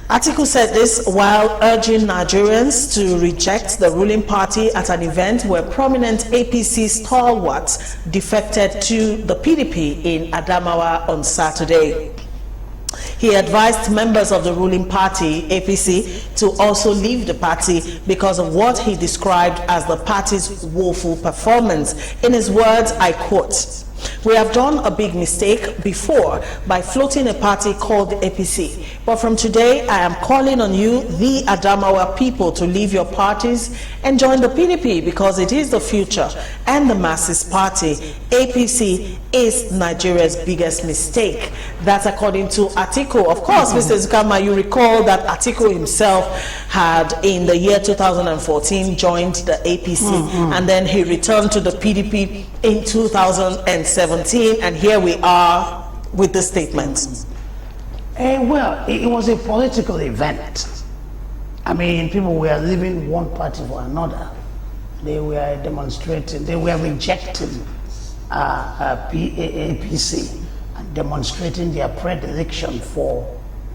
Atiku said this while urging Nigerians to reject the ruling party at an event where prominent APC stalwarts defected to the PDP in Adamawa on Saturday. He advised members of the ruling party, APC, to also leave the party because of what he described as the party's woeful performance. In his words, I quote, "We have done a big mistake before by floating a party called the APC. But from today, I am calling on you, the Adamawa people, to leave your parties and join the PDP because it is the future and the masses party. APC is Nigeria's biggest mistake." That's according to Atiku. Of course, Mr. Zukama, you recall that Atiku himself had, in the year 2014, joined the APC, and then he returned to the PDP in 2017, and here we are with the statement. Well, it was a political event. I mean, people were leaving one party for another. They were demonstrating, they were rejecting APC and demonstrating their predilection for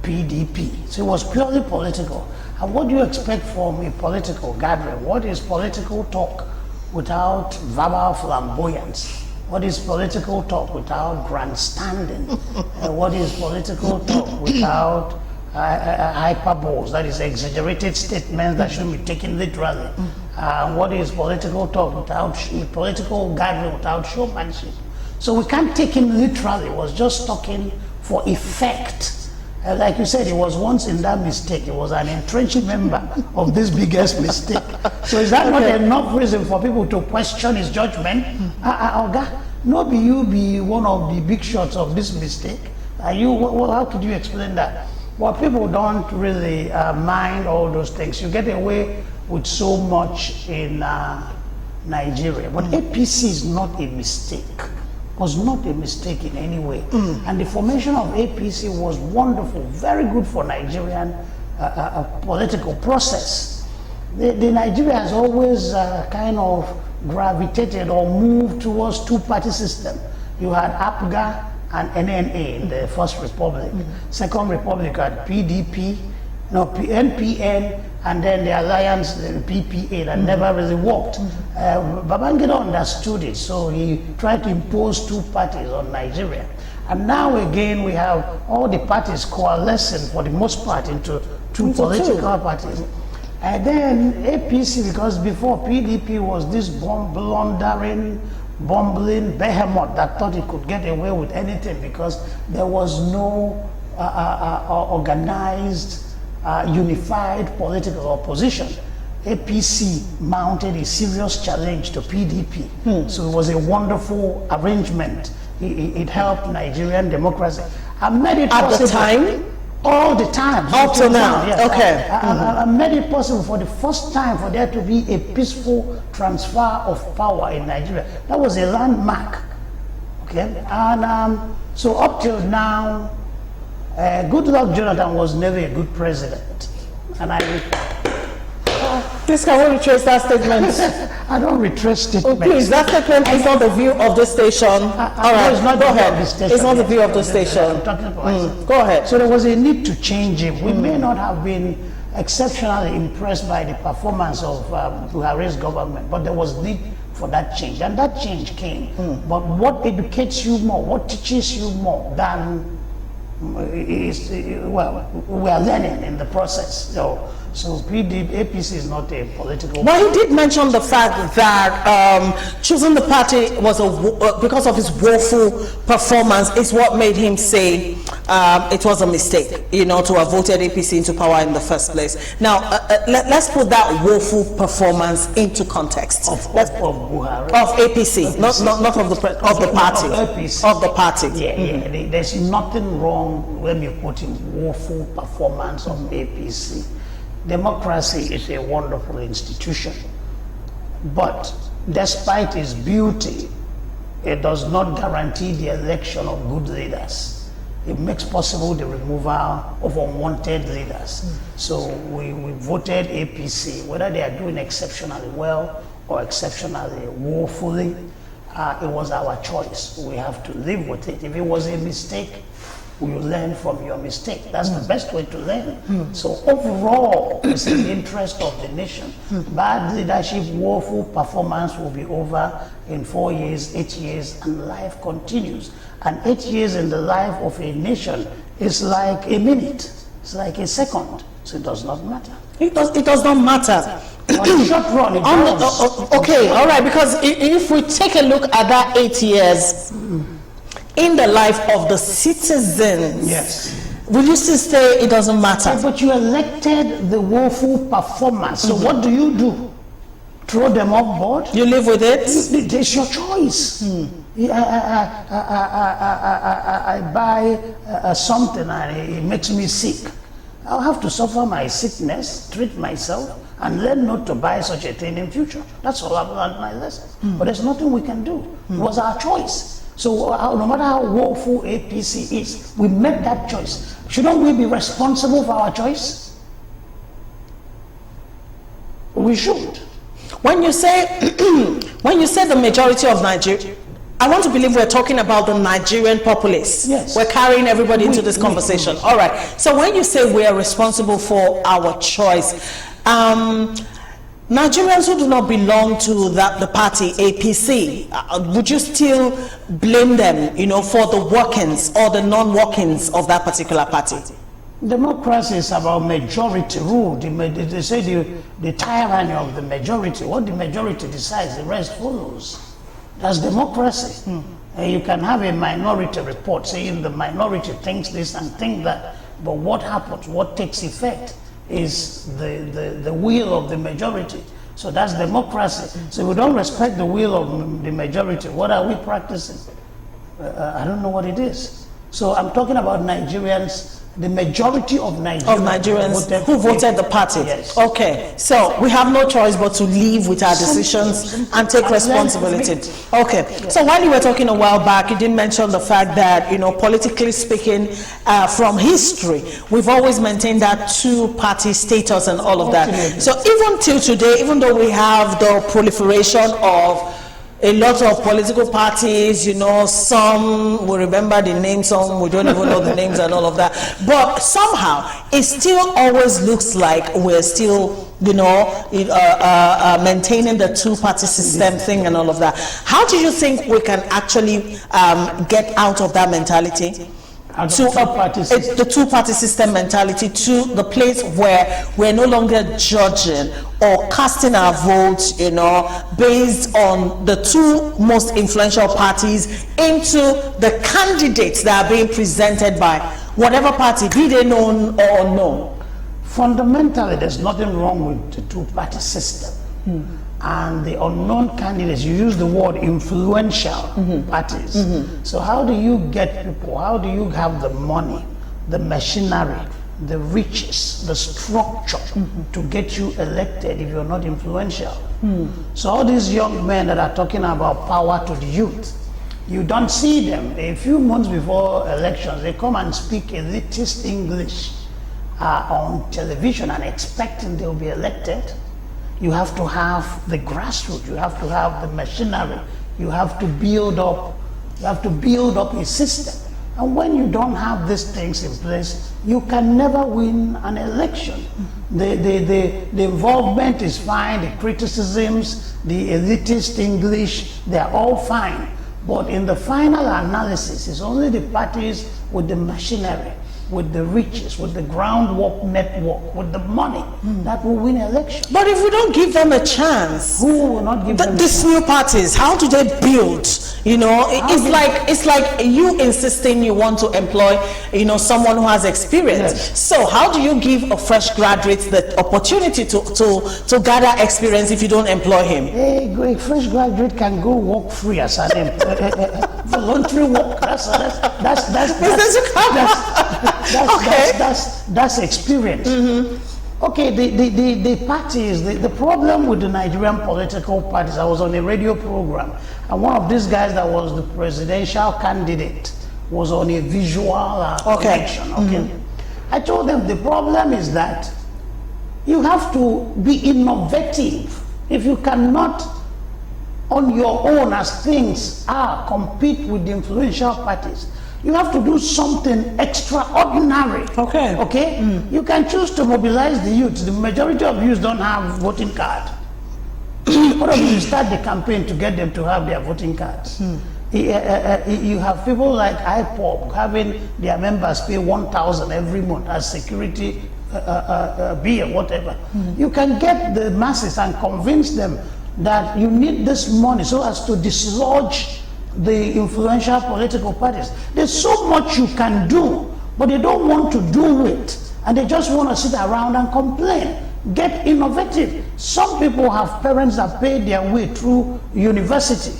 PDP. So it was purely political. And what do you expect from a political gathering? What is political talk without verbal flamboyance? What is political talk without grandstanding? What is political talk without hyperboles, that is exaggerated statements that shouldn't be taken literally? What is political talk without political gathering without showmanship? So we can't take him literally. It was just talking for effect. Like you said, he was once in that mistake. He was an entrenched member of this biggest mistake. So is that not enough reason for people to question his judgment? Oga, no be you be one of the big shots of this mistake. How could you explain that? Well, people don't really mind all those things. You get away with so much in Nigeria. But APC is not a mistake. Was not a mistake in any way. And the formation of APC was wonderful, very good for Nigerian political process. The Nigeria has always kind of gravitated or moved towards two-party system. You had APGA and NNA in the First Republic. Second Republic had PDP, NPN, and then the alliance, the PPA, that never really worked. Babangida understood it, so he tried to impose two parties on Nigeria. And now again, we have all the parties coalescing for the most part into two political parties. And then APC, because before PDP was this blundering, bumbling behemoth that thought it could get away with anything because there was no organized, unified political opposition. APC mounted a serious challenge to PDP. So it was a wonderful arrangement. It helped Nigerian democracy. I made it at possible. the time? All the time. Up to now, yes. Okay. I made it possible for the first time for there to be a peaceful transfer of power in Nigeria. That was a landmark. Okay. And so up till now, Goodluck Jonathan was never a good president. And Please, can we retrace that statement? I don't retrace statements. Oh, please, that statement is not the view of the station. All right, it's not go ahead. It's not the view of the station. Go ahead. So there was a need to change him. We may not have been exceptionally impressed by the performance of Buhari's government, but there was need for that change, and that change came. But what educates you more, what teaches you more than is, well, we are learning in the process. So APC is not a political. But he did mention the fact that choosing the party was because of his woeful performance is what made him say it was a mistake, to have voted APC into power in the first place. Now, let's put that woeful performance into context. Of Buhari. Of APC, not of the party. Of the party. Yeah. There's nothing wrong when you put in woeful performance of APC. Democracy is a wonderful institution, but despite its beauty, it does not guarantee the election of good leaders. It makes possible the removal of unwanted leaders. So we voted APC, whether they are doing exceptionally well or exceptionally woefully, it was our choice. We have to live with it. If it was a mistake, you learn from your mistake. That's the best way to learn. So overall, it's in the interest of the nation. Bad leadership, woeful performance will be over in 4 years, 8 years, and life continues. And 8 years in the life of a nation is like a minute. It's like a second. So it does not matter. It does not matter. On the short run, it does. Okay, all right, because if we take a look at that 8 years in the life of the citizens, yes, will you still say it doesn't matter? Yeah, but you elected the woeful performance. So what do? Throw them off board? You live with it? It's your choice. I buy something and it makes me sick. I'll have to suffer my sickness, treat myself, and learn not to buy such a thing in future. That's all I've learned my lesson. But there's nothing we can do. It was our choice. So no matter how woeful APC is, we made that choice. Shouldn't we be responsible for our choice? We should. When you say the majority of Nigeria, I want to believe we're talking about the Nigerian populace. Yes. We're carrying everybody into this conversation. All right. So when you say we are responsible for our choice, Nigerians who do not belong to the party APC, would you still blame them, for the workings or the non-workings of that particular party? Democracy is about majority rule. They say the tyranny of the majority. What the majority decides, the rest follows. That's democracy. You can have a minority report saying the minority thinks this and think that, but what happens, what takes effect is the will of the majority. So that's democracy. So if we don't respect the will of the majority, what are we practicing? I don't know what it is. So I'm talking about Nigerians. The majority of Nigerians who voted the party. Yes. Okay, so we have no choice but to live with our decisions and take responsibility. Okay, so while you were talking a while back, you didn't mention the fact that, politically speaking, from history, we've always maintained that two-party status and all of that. So even till today, even though we have the proliferation of a lot of political parties, some we remember the names, some we don't even know the names and all of that. But somehow, it still always looks like we're still, maintaining the two-party system thing and all of that. How do you think we can actually get out of that mentality? The two-party system mentality to the place where we're no longer judging or casting our votes, based on the two most influential parties into the candidates that are being presented by whatever party, be they known or unknown. Fundamentally, there's nothing wrong with the two-party system. And the unknown candidates, you use the word influential parties. So how do you get people, how do you have the money, the machinery, the riches, the structure to get you elected if you're not influential? So all these young men that are talking about power to the youth, you don't see them. A few months before elections, they come and speak elitist English on television and expecting they'll be elected. You have to have the grassroots, you have to have the machinery, you have to build up a system. And when you don't have these things in place, you can never win an election. The involvement is fine, the criticisms, the elitist English, they're all fine. But in the final analysis, it's only the parties with the machinery, with the riches, with the groundwork network, with the money that will win election. But if we don't give them a chance, who will not give them these new parties, how do they build? It's like you insisting you want to employ, someone who has experience. Yes. So how do you give a fresh graduate the opportunity to gather experience if you don't employ him? A fresh graduate can go work free as an voluntary work. That's experience. Okay, the parties, the problem with the Nigerian political parties, I was on a radio program, and one of these guys that was the presidential candidate was on a visual election. I told them the problem is that you have to be innovative. If you cannot, on your own as things are, compete with the influential parties, You have to do something extraordinary. Okay. Okay? You can choose to mobilize the youth. The majority of youth don't have voting card. What if you start the campaign to get them to have their voting cards? You have people like IPOB having their members pay 1,000 every month as security beer, whatever. You can get the masses and convince them that you need this money so as to dislodge the influential political parties. There's so much you can do, but they don't want to do it, and they just want to sit around and complain. Get innovative. Some people have parents that paid their way through university.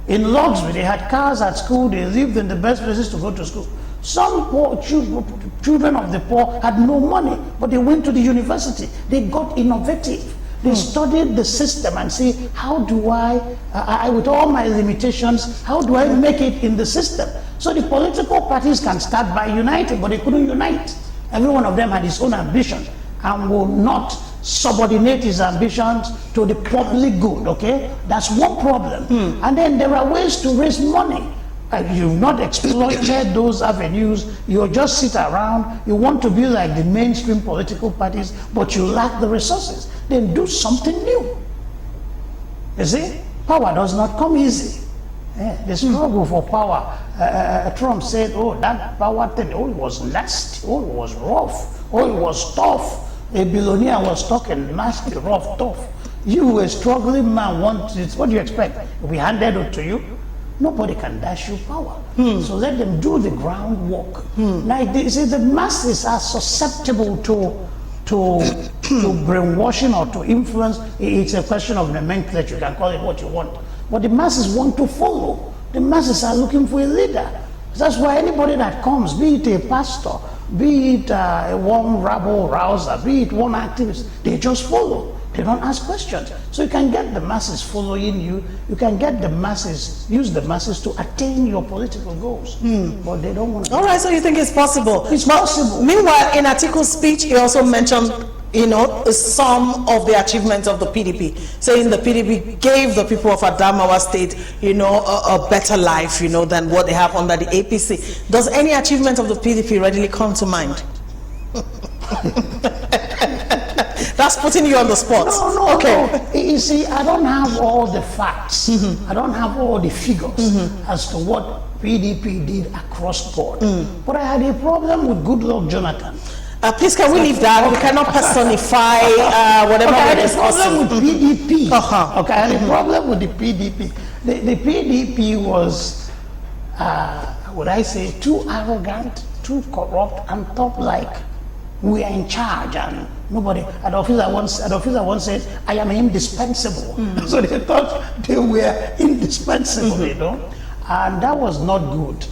In Logsby, they had cars at school, they lived in the best places to go to school. Some poor children of the poor had no money, but they went to the university. They got innovative. They studied the system and say, how do I, with all my limitations, how do I make it in the system? So the political parties can start by uniting, but they couldn't unite. Every one of them had his own ambition and will not subordinate his ambitions to the public good, okay? That's one problem. And then there are ways to raise money. You've not exploited those avenues. You just sit around. You want to be like the mainstream political parties, but you lack the resources. Then do something new. You see, power does not come easy. The struggle for power. Trump said, oh, that power thing, oh, it was nasty, oh, it was rough, oh, it was tough. A billionaire was talking nasty, rough, tough. You, a struggling man, what do you expect? We handed it to you? Nobody can dash you power. So let them do the groundwork. Like they say, the masses are susceptible to brainwashing or to influence. It's a question of nomenclature. You can call it what you want. But the masses want to follow. The masses are looking for a leader. That's why anybody that comes, be it a pastor, be it one rabble-rouser, be it one activist, they just follow. They don't ask questions. So you can get the masses following you. You can get the masses, use the masses to attain your political goals. But they don't want to. All right, so you think it's possible? It's possible. Meanwhile, in Atiku's speech, he also mentioned, some of the achievements of the PDP, saying the PDP gave the people of Adamawa State, a better life, than what they have under the APC. Does any achievement of the PDP readily come to mind? That's putting you on the spot. No, okay. No. You see, I don't have all the facts. I don't have all the figures as to what PDP did across board. But I had a problem with Goodluck Jonathan. Please, can we leave that? We cannot personify whatever we're discussing. I had a problem with PDP. Okay, I had a problem with the PDP. The PDP was, would I say, too arrogant, too corrupt, and thought like we are in charge and nobody. An officer once said, I am indispensable. So they thought they were indispensable, and that was not good.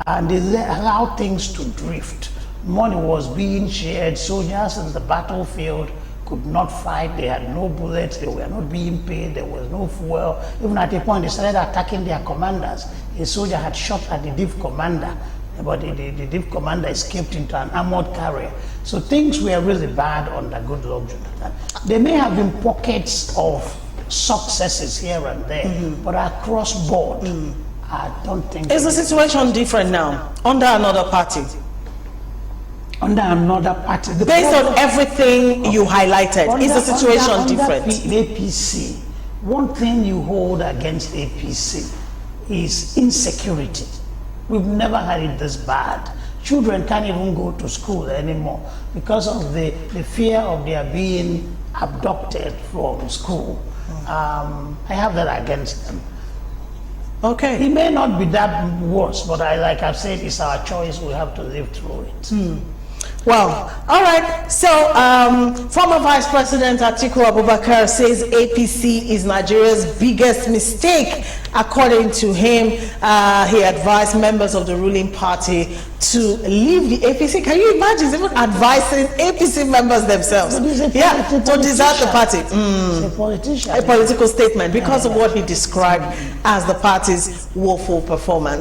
And they allowed things to drift. Money was being shared. Soldiers in the battlefield could not fight. They had no bullets. They were not being paid. There was no fuel. Even at a point, they started attacking their commanders. A soldier had shot at the div commander, but the div commander escaped into an armored carrier. So things were really bad under Goodluck Jonathan. There may have been pockets of successes here and there, but across board, I don't think. Is the situation different now under another party? Under another party. Based on everything you highlighted, is the situation different? APC, one thing you hold against APC is insecurity. We've never had it this bad. Children can't even go to school anymore because of the fear of their being abducted from school. I have that against them. Okay. It may not be that worse, but like I've said, it's our choice. We have to live through it. Well, all right. So, former Vice President Atiku Abubakar says APC is Nigeria's biggest mistake. According to him, he advised members of the ruling party to leave the APC. Can you imagine even advising APC members themselves? To desert the party. He's a politician. A political statement because of what he described as the party's woeful performance.